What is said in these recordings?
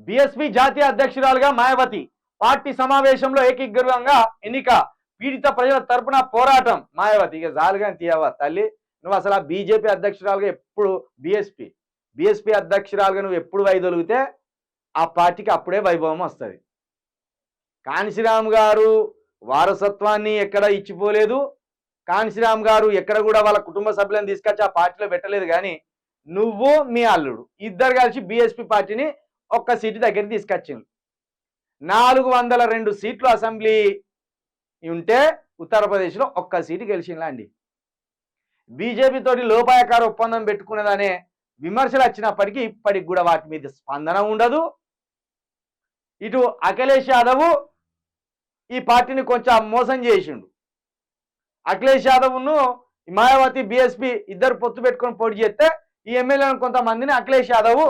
BSP జాతీయ అధ్యక్షురాలుగా Mayawati party సమావేశంలో ఏకీగ్రీవంగా ఎన్నిక పీడిత ప్రజల తరపున పోరాటం. మాయావతి ఇక జాలుగా తీయవా తల్లి, నువ్వు అసలు ఆ బీజేపీ అధ్యక్షురాలుగా ఎప్పుడు బీఎస్పీ అధ్యక్షురాలుగా నువ్వు ఎప్పుడు వైదొలిగితే ఆ పార్టీకి అప్పుడే వైభవం వస్తుంది. కాంశీరామ్ గారు వారసత్వాన్ని ఎక్కడ ఇచ్చిపోలేదు. కాంశీరామ్ గారు ఎక్కడ కూడా వాళ్ళ కుటుంబ సభ్యులను తీసుకొచ్చి ఆ పార్టీలో పెట్టలేదు. కానీ నువ్వు మీ అల్లుడు ఇద్దరు కలిసి బీఎస్పీ పార్టీని ఒక్క సీటు దగ్గర తీసుకొచ్చింది. 402 సీట్లు అసెంబ్లీ ఉంటే ఉత్తరప్రదేశ్లో ఒక్క సీటు గెలిచిందండి. బీజేపీ తోటి లోపాయకార ఒప్పందం పెట్టుకున్నదనే విమర్శలు వచ్చినప్పటికీ ఇప్పటికి కూడా వాటి మీద స్పందన ఉండదు. ఇటు అఖిలేష్ యాదవ్ ఈ పార్టీని కొంచెం మోసం చేసిండు. అఖిలేష్ యాదవ్ను మాయావతి బీఎస్పీ ఇద్దరు పొత్తు పెట్టుకొని పోటీ చేస్తే ఈ ఎమ్మెల్యేలను కొంతమందిని అఖిలేష్ యాదవ్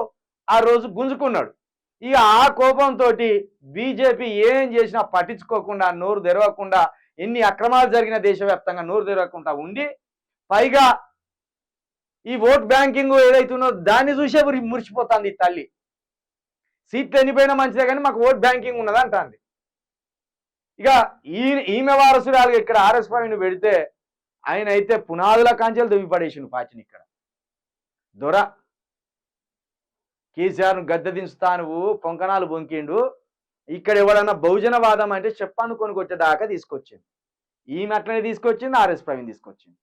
ఆ రోజు గుంజుకున్నాడు. ఇక ఆ కోపంతో బీజేపీ ఏం చేసినా పట్టించుకోకుండా, నోరు తెరవకుండా, ఎన్ని అక్రమాలు జరిగిన దేశవ్యాప్తంగా నోరు తెరవకుండా ఉండి, పైగా ఈ ఓట్ బ్యాంకింగ్ ఏదైతుందో దాన్ని చూసే మురిసిపోతుంది ఈ తల్లి. సీట్లు ఎన్నిపోయినా మంచిదే కానీ మాకు ఓట్ బ్యాంకింగ్ ఉన్నది అంటుంది. ఇక ఈమె వారసురాలుగా ఇక్కడ ఆర్ఎస్ ప్రవీణ్ పెడితే ఆయన అయితే పునాదుల కాంచెలు దువ్వి పడేసిండు పార్టీని. ఇక్కడ దొర కేసీఆర్ను గద్దె దించుతా నువ్వు పొంకనాలు బొంకిండు. ఇక్కడ ఎవడన్నా బహుజనవాదం అంటే చెప్పాను కొనుకొచ్చేదాకా తీసుకొచ్చింది. ఈమె అట్లనే తీసుకొచ్చింది, ఆర్ఎస్ ప్రవీణ్ తీసుకొచ్చింది.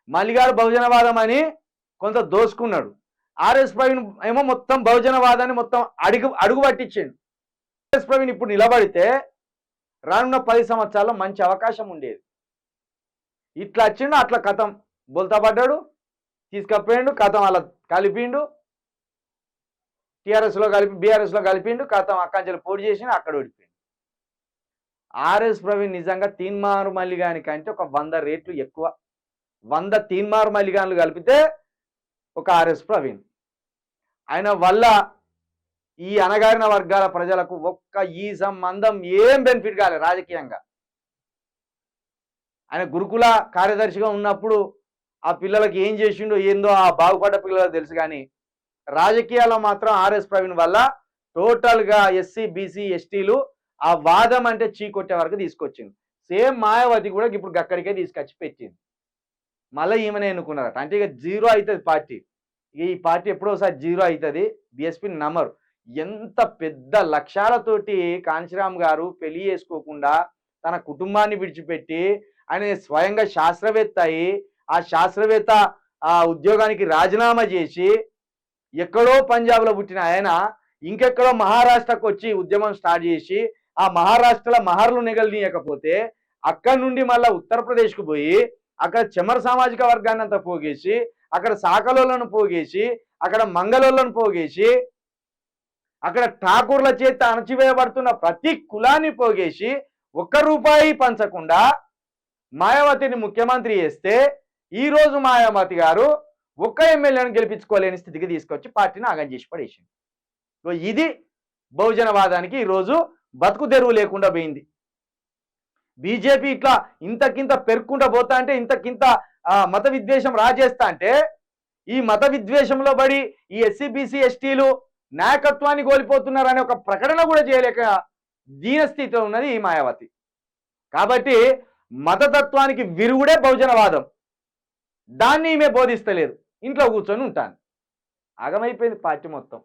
మల్లిగారు బహుజనవాదం అని కొంత దోసుకున్నాడు. ఆర్ఎస్ ప్రవీణ్ ఏమో మొత్తం బహుజనవాదాన్ని మొత్తం అడుగు పట్టించిండు. ఆర్ఎస్ ప్రవీణ్ ఇప్పుడు నిలబడితే రానున్న 10 సంవత్సరాల్లో మంచి అవకాశం ఉండేది. ఇట్లా వచ్చిండు, అట్లా కథం బొల్తా పడ్డాడు, తీసుకపోయిండు, కథం అలా కలిపిండు, టీఆర్ఎస్లో కలిపి బీఆర్ఎస్లో కలిపిండు, కథం అక్కంచెలు పోటీ చేసిండు, అక్కడ ఓడిపోయిండు. ఆర్ఎస్ ప్రవీణ్ నిజంగా తీన్మారు మల్లిగాని కంటే ఒక 100 రేట్లు ఎక్కువ. 100 తీన్మారు మల్లిగాన్లు కలిపితే ఒక ఆర్ఎస్ ప్రవీణ్. ఆయన వల్ల ఈ అణగారిన వర్గాల ప్రజలకు ఒక్క ఈ సంబంధం ఏం బెనిఫిట్ కాలేదు రాజకీయంగా. ఆయన గురుకుల కార్యదర్శిగా ఉన్నప్పుడు ఆ పిల్లలకి ఏం చేసిండో ఏందో ఆ బాగుపడ్డ పిల్లలకు తెలుసు. కానీ రాజకీయాల్లో మాత్రం ఆర్ఎస్ ప్రవీణ్ వల్ల టోటల్గా ఎస్సీ బీసీ ఎస్టీలు ఆ వాదం అంటే చీకొట్టే వరకు తీసుకొచ్చింది. సేమ్ మాయావతి కూడా ఇప్పుడు అక్కడికే తీసుకొచ్చి పెట్టింది. మళ్ళీ ఈమెనే ఎన్నుకున్నారట. అంటే ఇక జీరో అవుతుంది పార్టీ. ఈ పార్టీ ఎప్పుడోసారి జీరో అవుతుంది. బీఎస్పీని నమ్మరు. ఎంత పెద్ద లక్ష్యాలతోటి కాంశీరామ్ గారు పెళ్లి చేసుకోకుండా తన కుటుంబాన్ని విడిచిపెట్టి ఆయన స్వయంగా శాస్త్రవేత్త అయి ఆ శాస్త్రవేత్త ఆ ఉద్యోగానికి రాజీనామా చేసి ఎక్కడో పంజాబ్లో పుట్టిన ఆయన ఇంకెక్కడో మహారాష్ట్రకు వచ్చి ఉద్యమం స్టార్ట్ చేసి ఆ మహారాష్ట్రలో మహర్లు నిగలనీయకపోతే అక్కడి నుండి మళ్ళీ ఉత్తరప్రదేశ్కు పోయి అక్కడ చెమర సామాజిక వర్గాన్ని అంతా పోగేసి అక్కడ సాకలోళ్ళను పోగేసి అక్కడ మంగళోళ్ళను పోగేసి అక్కడ ఠాకూర్ల చేత అణచివేయబడుతున్న ప్రతి కులాన్ని పోగేసి ₹1 పంచకుండా మాయావతిని ముఖ్యమంత్రి చేస్తే ఈరోజు మాయావతి గారు ఒక్క ఎమ్మెల్యేను గెలిపించుకోలేని స్థితికి తీసుకొచ్చి పార్టీని ఆగం చేసి పడేసింది. ఇది బహుజనవాదానికి ఈరోజు బతుకు తెరువు లేకుండా పోయింది. బీజేపీ ఇట్లా ఇంతకింత పెరుక్కుంటా పోతా అంటే ఇంతకింత మత విద్వేషం రాజేస్తా అంటే ఈ మత విద్వేషంలో పడి ఈ ఎస్సీ బీసీ ఎస్టీలు నాయకత్వాన్ని కోల్పోతున్నారనే ఒక ప్రకటన కూడా చేయలేక దీనస్థితిలో ఉన్నది ఈ మాయావతి. కాబట్టి మతతత్వానికి విరుగుడే బహుజనవాదం. దాన్ని ఈమె బోధిస్తలేదు. ఇంట్లో కూర్చొని ఉంటాను. ఆగమైపోయింది పార్టీ మొత్తం.